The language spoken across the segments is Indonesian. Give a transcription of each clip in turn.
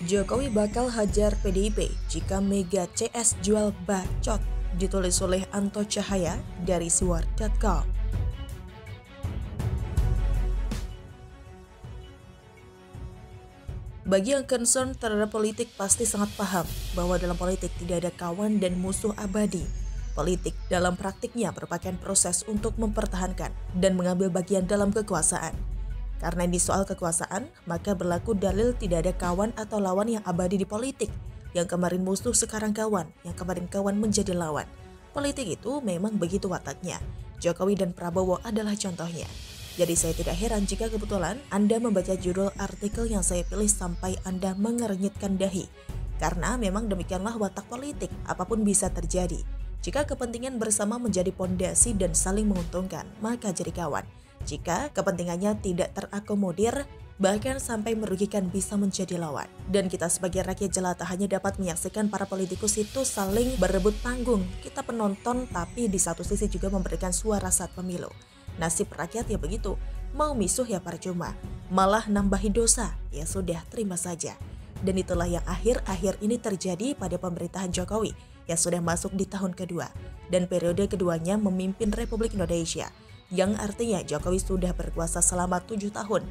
Jokowi bakal hajar PDIP jika Mega CS jual bacot, ditulis oleh Anto Cahaya dari Siwar.com. Bagi yang concern terhadap politik pasti sangat paham bahwa dalam politik tidak ada kawan dan musuh abadi. Politik dalam praktiknya merupakan proses untuk mempertahankan dan mengambil bagian dalam kekuasaan. Karena ini soal kekuasaan, maka berlaku dalil tidak ada kawan atau lawan yang abadi di politik. Yang kemarin musuh sekarang kawan, yang kemarin kawan menjadi lawan. Politik itu memang begitu wataknya. Jokowi dan Prabowo adalah contohnya. Jadi saya tidak heran jika kebetulan Anda membaca judul artikel yang saya pilih sampai Anda mengernyitkan dahi. Karena memang demikianlah watak politik, apapun bisa terjadi. Jika kepentingan bersama menjadi pondasi dan saling menguntungkan, maka jadi kawan. Jika kepentingannya tidak terakomodir, bahkan sampai merugikan bisa menjadi lawan. Dan kita sebagai rakyat jelata hanya dapat menyaksikan para politikus itu saling berebut panggung. Kita penonton tapi di satu sisi juga memberikan suara saat pemilu. Nasib rakyat ya begitu, mau misuh ya percuma, malah nambahi dosa, ya sudah terima saja. Dan itulah yang akhir-akhir ini terjadi pada pemerintahan Jokowi yang sudah masuk di tahun kedua dan periode keduanya memimpin Republik Indonesia, yang artinya Jokowi sudah berkuasa selama 7 tahun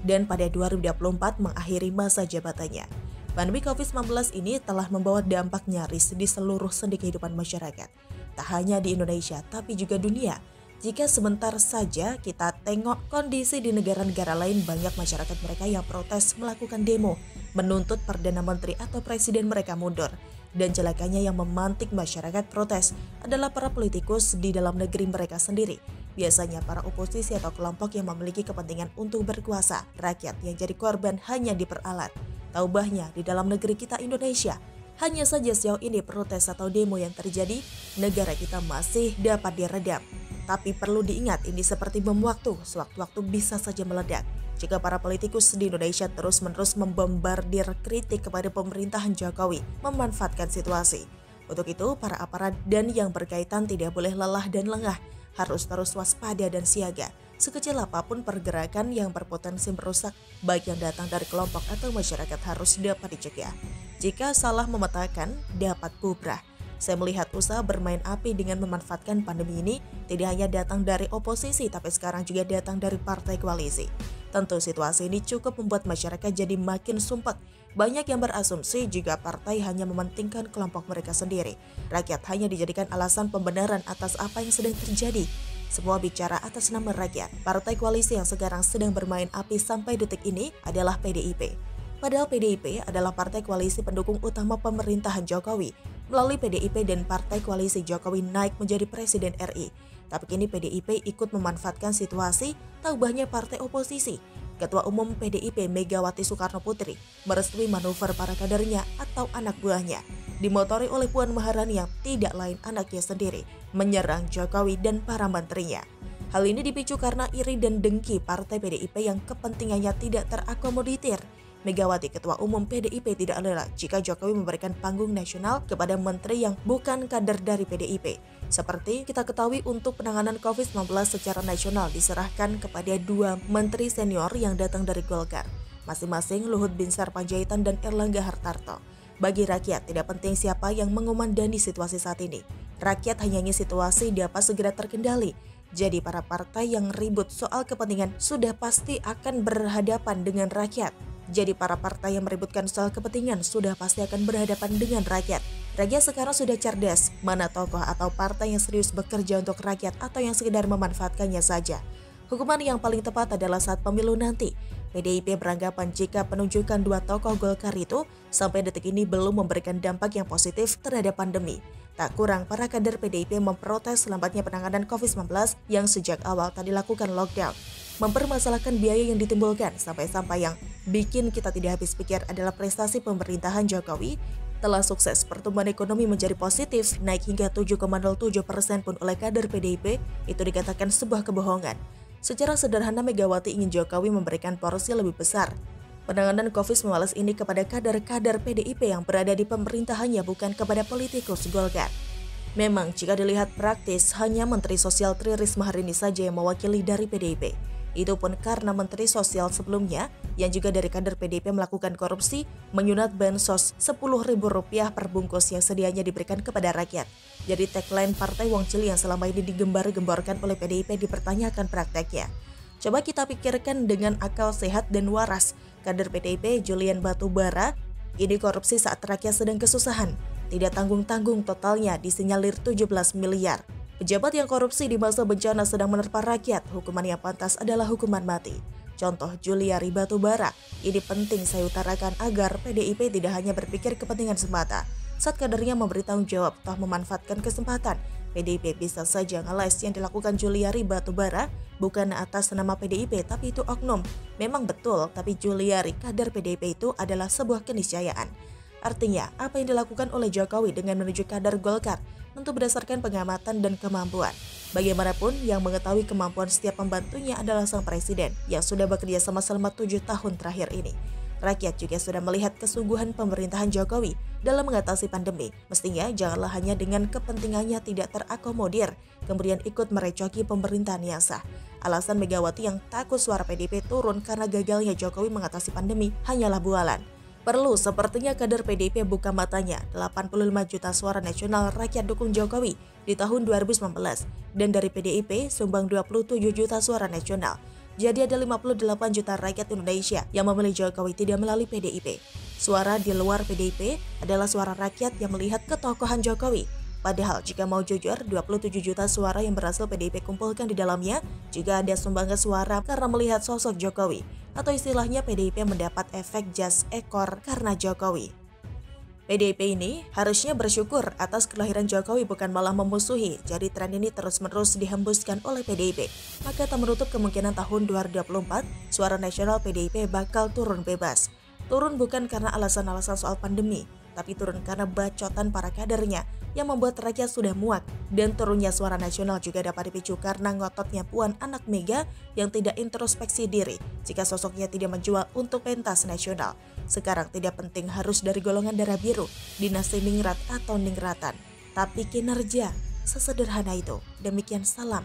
dan pada 2024 mengakhiri masa jabatannya. Pandemi COVID-19 ini telah membawa dampak nyaris di seluruh sendi kehidupan masyarakat, tak hanya di Indonesia tapi juga dunia. Jika sebentar saja kita tengok kondisi di negara-negara lain, banyak masyarakat mereka yang protes melakukan demo, menuntut Perdana Menteri atau Presiden mereka mundur. Dan celakanya yang memantik masyarakat protes adalah para politikus di dalam negeri mereka sendiri. Biasanya para oposisi atau kelompok yang memiliki kepentingan untuk berkuasa. Rakyat yang jadi korban hanya diperalat. Taubahnya di dalam negeri kita Indonesia. Hanya saja sejauh ini protes atau demo yang terjadi, negara kita masih dapat diredam. Tapi perlu diingat, ini seperti bom waktu, sewaktu-waktu bisa saja meledak. Jika para politikus di Indonesia terus-menerus membombardir kritik kepada pemerintahan Jokowi, memanfaatkan situasi. Untuk itu, para aparat dan yang berkaitan tidak boleh lelah dan lengah, harus terus waspada dan siaga. Sekecil apapun pergerakan yang berpotensi merusak, baik yang datang dari kelompok atau masyarakat harus dapat dicegah. Jika salah memetakan, dapat bubrah. Saya melihat usaha bermain api dengan memanfaatkan pandemi ini tidak hanya datang dari oposisi, tapi sekarang juga datang dari partai koalisi. Tentu situasi ini cukup membuat masyarakat jadi makin sumpek. Banyak yang berasumsi jika partai hanya mementingkan kelompok mereka sendiri. Rakyat hanya dijadikan alasan pembenaran atas apa yang sedang terjadi. Semua bicara atas nama rakyat. Partai koalisi yang sekarang sedang bermain api sampai detik ini adalah PDIP. Padahal PDIP adalah partai koalisi pendukung utama pemerintahan Jokowi. Melalui PDIP dan partai koalisi Jokowi naik menjadi Presiden RI. Tapi kini PDIP ikut memanfaatkan situasi taubahnya partai oposisi. Ketua Umum PDIP Megawati Soekarno Putri merestui manuver para kadernya atau anak buahnya. Dimotori oleh Puan Maharani yang tidak lain anaknya sendiri, menyerang Jokowi dan para menterinya. Hal ini dipicu karena iri dan dengki partai PDIP yang kepentingannya tidak terakomodir. Megawati Ketua Umum PDIP tidak rela jika Jokowi memberikan panggung nasional kepada menteri yang bukan kader dari PDIP. Seperti kita ketahui, untuk penanganan COVID-19 secara nasional diserahkan kepada 2 menteri senior yang datang dari Golkar, masing-masing Luhut Binsar Panjaitan dan Erlangga Hartarto. Bagi rakyat tidak penting siapa yang mengomandani situasi saat ini. Rakyat hanya ingin situasi dapat segera terkendali. Jadi para partai yang ribut soal kepentingan sudah pasti akan berhadapan dengan rakyat. Jadi para partai yang meributkan soal kepentingan sudah pasti akan berhadapan dengan rakyat. Rakyat sekarang sudah cerdas, mana tokoh atau partai yang serius bekerja untuk rakyat atau yang sekedar memanfaatkannya saja. Hukuman yang paling tepat adalah saat pemilu nanti. PDIP beranggapan jika penunjukan 2 tokoh Golkar itu sampai detik ini belum memberikan dampak yang positif terhadap pandemi. Tak kurang para kader PDIP memprotes lambatnya penanganan COVID-19 yang sejak awal tak dilakukan lockdown. Mempermasalahkan biaya yang ditimbulkan sampai-sampai yang bikin kita tidak habis pikir adalah prestasi pemerintahan Jokowi telah sukses pertumbuhan ekonomi menjadi positif, naik hingga 7,07% pun oleh kader PDIP, itu dikatakan sebuah kebohongan. Secara sederhana Megawati ingin Jokowi memberikan porsi lebih besar penanganan COVID-19 ini kepada kader-kader PDIP yang berada di pemerintahannya, bukan kepada politikus Golkar. Memang jika dilihat praktis, hanya Menteri Sosial Tri Risma hari ini saja yang mewakili dari PDIP. Itu pun karena Menteri Sosial sebelumnya yang juga dari kader PDIP melakukan korupsi menyunat bansos Rp10.000 per bungkus yang sedianya diberikan kepada rakyat. Jadi tagline Partai Wong Cili yang selama ini digembar-gemborkan oleh PDIP dipertanyakan prakteknya. Coba kita pikirkan dengan akal sehat dan waras. Kader PDIP Julian Batubara ini korupsi saat rakyat sedang kesusahan. Tidak tanggung-tanggung totalnya disinyalir 17 miliar. Pejabat yang korupsi di masa bencana sedang menerpa rakyat, hukuman yang pantas adalah hukuman mati. Contoh Juliari Batubara, ini penting saya utarakan agar PDIP tidak hanya berpikir kepentingan semata. Saat kadernya memberi tanggung jawab, toh memanfaatkan kesempatan. PDIP bisa saja ngeles yang dilakukan Juliari Batubara bukan atas nama PDIP, tapi itu oknum. Memang betul, tapi Juliari kader PDIP itu adalah sebuah keniscayaan. Artinya, apa yang dilakukan oleh Jokowi dengan menuju kader Golkar tentu berdasarkan pengamatan dan kemampuan. Bagaimanapun, yang mengetahui kemampuan setiap pembantunya adalah sang presiden yang sudah bekerja sama selama 7 tahun terakhir ini. Rakyat juga sudah melihat kesungguhan pemerintahan Jokowi dalam mengatasi pandemi. Mestinya janganlah hanya dengan kepentingannya tidak terakomodir, kemudian ikut merecoki pemerintahan yang sah. Alasan Megawati yang takut suara PDIP turun karena gagalnya Jokowi mengatasi pandemi hanyalah bualan. Perlu sepertinya kader PDIP buka matanya, 85 juta suara nasional rakyat dukung Jokowi di tahun 2019 dan dari PDIP sumbang 27 juta suara nasional. Jadi ada 58 juta rakyat Indonesia yang memilih Jokowi tidak melalui PDIP. Suara di luar PDIP adalah suara rakyat yang melihat ketokohan Jokowi. Padahal jika mau jujur, 27 juta suara yang berhasil PDIP kumpulkan di dalamnya juga ada sumbangan suara karena melihat sosok Jokowi. Atau istilahnya PDIP mendapat efek jas ekor karena Jokowi. PDIP ini harusnya bersyukur atas kelahiran Jokowi bukan malah memusuhi. Jadi tren ini terus-menerus dihembuskan oleh PDIP. Maka tak menutup kemungkinan tahun 2024 suara nasional PDIP bakal turun bebas. Turun bukan karena alasan-alasan soal pandemi, tapi turun karena bacotan para kadernya yang membuat rakyat sudah muak. Dan turunnya suara nasional juga dapat dipicu karena ngototnya Puan anak Mega yang tidak introspeksi diri jika sosoknya tidak menjual untuk pentas nasional. Sekarang tidak penting harus dari golongan darah biru, dinasti ningrat atau ningratan, tapi kinerja, sesederhana itu. Demikian salam.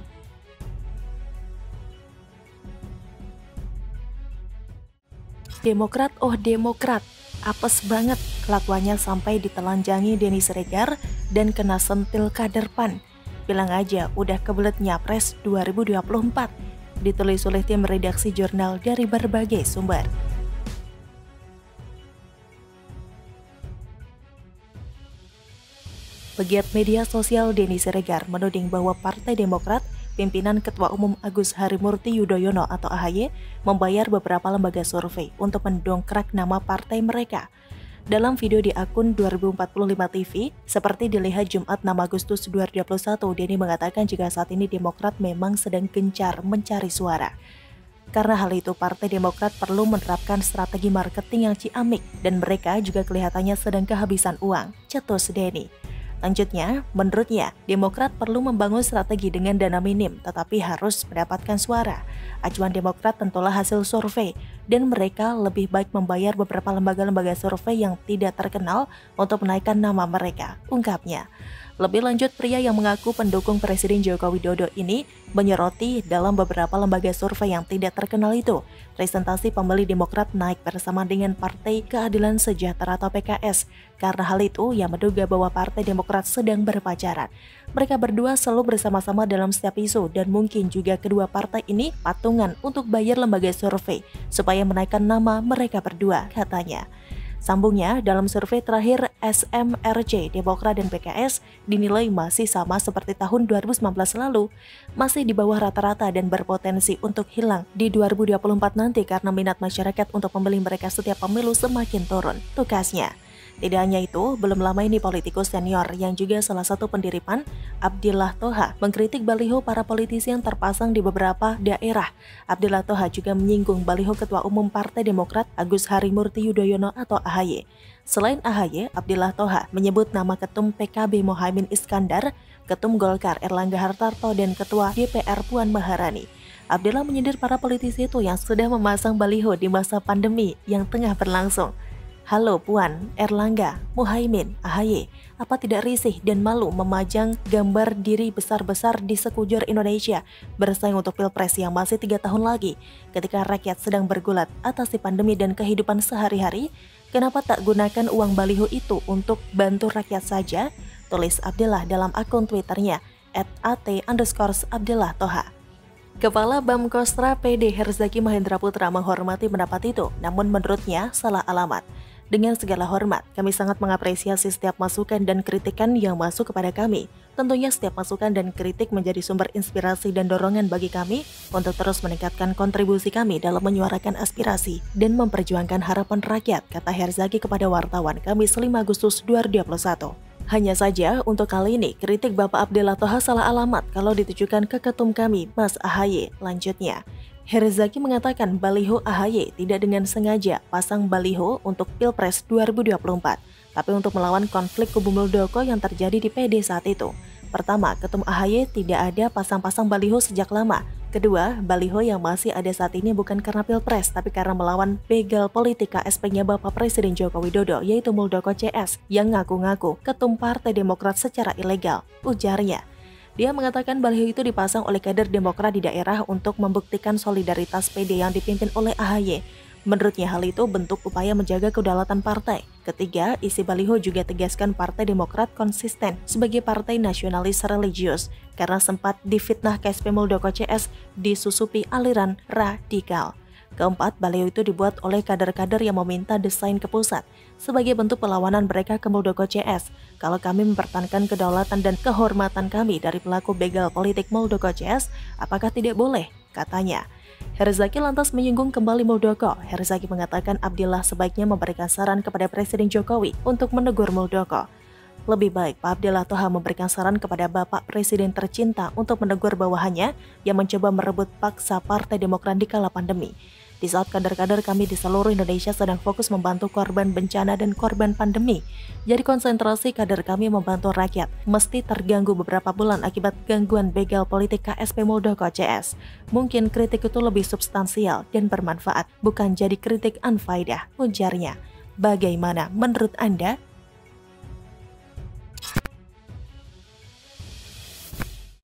Demokrat, oh Demokrat, apes banget kelakuannya sampai ditelanjangi Denny Siregar dan kena sentil kader PAN. Bilang aja udah kebelet nyapres 2024. Ditulis oleh tim redaksi jurnal dari berbagai sumber. Pegiat media sosial Denny Siregar menuding bahwa Partai Demokrat pimpinan Ketua Umum Agus Harimurti Yudhoyono atau AHY membayar beberapa lembaga survei untuk mendongkrak nama partai mereka. Dalam video di akun 2045 TV, seperti dilihat Jumat 6 Agustus 2021, Denny mengatakan jika saat ini Demokrat memang sedang gencar mencari suara. Karena hal itu, Partai Demokrat perlu menerapkan strategi marketing yang ciamik dan mereka juga kelihatannya sedang kehabisan uang, cetus Denny. Lanjutnya, menurutnya, Demokrat perlu membangun strategi dengan dana minim, tetapi harus mendapatkan suara. Acuan Demokrat tentulah hasil survei, dan mereka lebih baik membayar beberapa lembaga-lembaga survei yang tidak terkenal untuk menaikkan nama mereka, ungkapnya. Lebih lanjut, pria yang mengaku pendukung Presiden Joko Widodo ini menyoroti dalam beberapa lembaga survei yang tidak terkenal itu, presentasi pemilih Demokrat naik bersama dengan Partai Keadilan Sejahtera atau PKS. Karena hal itu, ia menduga bahwa Partai Demokrat sedang berpacaran. Mereka berdua selalu bersama-sama dalam setiap isu dan mungkin juga kedua partai ini patungan untuk bayar lembaga survei supaya menaikkan nama mereka berdua, katanya. Sambungnya, dalam survei terakhir SMRC, Demokrat dan PKS dinilai masih sama seperti tahun 2019 lalu, masih di bawah rata-rata dan berpotensi untuk hilang di 2024 nanti karena minat masyarakat untuk memilih mereka setiap pemilu semakin turun, tukasnya. Tidak hanya itu, belum lama ini politikus senior yang juga salah satu pendiri PAN, Abdillah Thoha, mengkritik baliho para politisi yang terpasang di beberapa daerah. Abdillah Thoha juga menyinggung baliho Ketua Umum Partai Demokrat Agus Harimurti Yudhoyono atau AHY. Selain AHY, Abdillah Thoha menyebut nama Ketum PKB Mohaimin Iskandar, Ketum Golkar Erlangga Hartarto, dan Ketua DPR Puan Maharani. Abdillah menyindir para politisi itu yang sudah memasang baliho di masa pandemi yang tengah berlangsung. Halo Puan, Erlangga, Muhaimin, AHY, apa tidak risih dan malu memajang gambar diri besar-besar di sekujur Indonesia bersaing untuk Pilpres yang masih 3 tahun lagi? Ketika rakyat sedang bergulat atasi pandemi dan kehidupan sehari-hari, kenapa tak gunakan uang baliho itu untuk bantu rakyat saja? Tulis Abdillah dalam akun Twitternya @at_Abdillah Toha. Kepala Bamkostra PD Herzaki Mahendra Putra menghormati pendapat itu, namun menurutnya salah alamat. Dengan segala hormat, kami sangat mengapresiasi setiap masukan dan kritikan yang masuk kepada kami. Tentunya setiap masukan dan kritik menjadi sumber inspirasi dan dorongan bagi kami untuk terus meningkatkan kontribusi kami dalam menyuarakan aspirasi dan memperjuangkan harapan rakyat, kata Herzaki kepada wartawan Kamis 5 Agustus 2021. Hanya saja, untuk kali ini, kritik Bapak Abdillah Toha salah alamat kalau ditujukan ke ketum kami, Mas AHY. Lanjutnya, Herzaki mengatakan baliho AHY tidak dengan sengaja pasang baliho untuk Pilpres 2024, tapi untuk melawan konflik kubu Muldoko yang terjadi di PD saat itu. Pertama, ketum AHY tidak ada pasang-pasang baliho sejak lama. Kedua, baliho yang masih ada saat ini bukan karena Pilpres, tapi karena melawan begal politik KSP-nya Bapak Presiden Joko Widodo, yaitu Muldoko CS, yang ngaku-ngaku ketum Partai Demokrat secara ilegal, ujarnya. Dia mengatakan baliho itu dipasang oleh kader Demokrat di daerah untuk membuktikan solidaritas PD yang dipimpin oleh AHY. Menurutnya hal itu bentuk upaya menjaga kedaulatan partai. Ketiga, isi baliho juga tegaskan Partai Demokrat konsisten sebagai partai nasionalis religius karena sempat difitnah KSP Muldoko CS disusupi aliran radikal. Keempat, baliho itu dibuat oleh kader-kader yang meminta desain ke pusat sebagai bentuk perlawanan mereka ke Muldoko CS. Kalau kami mempertahankan kedaulatan dan kehormatan kami dari pelaku begal politik Muldoko CS, apakah tidak boleh? Katanya. Herzaki lantas menyinggung kembali Muldoko. Herzaki mengatakan Abdillah sebaiknya memberikan saran kepada Presiden Jokowi untuk menegur Muldoko. Lebih baik Pak Abdillah Toha memberikan saran kepada Bapak Presiden tercinta untuk menegur bawahannya yang mencoba merebut paksa Partai Demokrat di kala pandemi. Di saat kader-kader kami di seluruh Indonesia sedang fokus membantu korban bencana dan korban pandemi. Jadi konsentrasi kader kami membantu rakyat mesti terganggu beberapa bulan akibat gangguan begal politik KSP Muldoko CS. Mungkin kritik itu lebih substansial dan bermanfaat, bukan jadi kritik anfaedah, ujarnya. Bagaimana menurut Anda?